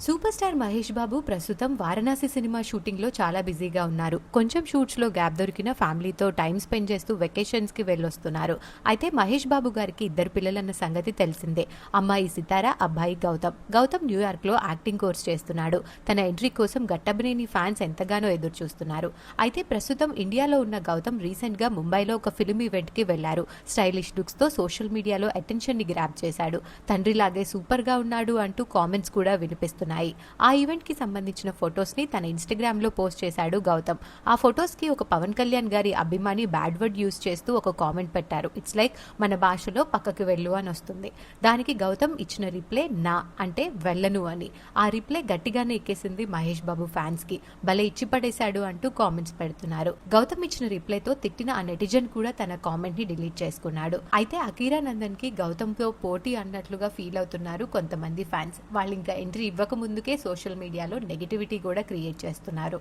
Super star Mahesh Babu ప్రస్తుతం Varanasi cinema shooting లో చాలా బిజీగా ఉన్నారు. కొంచెం షూట్స్ లో గ్యాప్ దొరికిన ఫ్యామిలీతో టైం స్పెండ్ చేస్తూ వెకేషన్స్ కి వెళ్ళొస్తున్నారు. అయితే మహేష్ బాబు గారికి ఇద్దరు పిల్లలన్న సంగతి తెలిసిందే. అమ్మాయి సితార, అబ్బాయి గౌతమ్. గౌతమ్ న్యూయార్క్ లో యాక్టింగ్ కోర్స్ చేస్తున్నాడు. తన ఎంట్రీ కోసం గట్టబనేని ఫ్యాన్స్ ఎంతగానో ఎదురు చూస్తున్నారు. అయితే ప్రస్తుతం ఇండియాలో ఉన్న గౌతమ్ రీసెంట్ గా ముంబైలో ఒక ఫిల్మ్ ఈవెంట్ కి వెళ్లారు. స్టైలిష్ లుక్స్ తో సోషల్ మీడియాలో అటెన్షన్ ని గ్రాప్ చేశాడు. తండ్రిలాగే సూపర్ గా ఉన్నాడు అంటూ కామెంట్స్ కూడా వినిపిస్తున్నాయి. ఆ ఈవెంట్ కి సంబంధించిన ఫొటోస్ ని తన ఇన్స్టాగ్రామ్ లో పోస్ట్ చేశాడు గౌతమ్. ఆ ఫొటోస్ కి ఒక పవన్ కళ్యాణ్ గారి అభిమాని బ్యాడ్ వర్డ్ యూజ్ చేస్తూ ఒక కామెంట్ పెట్టారు. ఇట్స్ లైక్ మన భాషలో పక్కకు వెళ్ళు అని వస్తుంది. దానికి గౌతమ్ ఇచ్చిన రిప్లై నా అంటే వెళ్ళను అని. ఆ రిప్లై గట్టిగానే ఎక్కేసింది మహేష్ బాబు ఫ్యాన్స్ కి. భలే ఇచ్చి పడేశాడు అంటూ కామెంట్స్ పెడుతున్నారు. గౌతమ్ ఇచ్చిన రిప్లైతో తిట్టిన ఆ నెటిజన్ కూడా తన కామెంట్ ని డిలీట్ చేసుకున్నాడు. అయితే అకీరా నందన్ కి గౌతమ్ తో పోటీ అన్నట్లుగా ఫీల్ అవుతున్నారు కొంతమంది ఫ్యాన్స్. వాళ్ళు ఇంకా ఎంట్రీ ఇవ్వక ముందుకే సోషల్ మీడియాలో నెగిటివిటీ కూడా క్రియేట్ చేస్తున్నారు.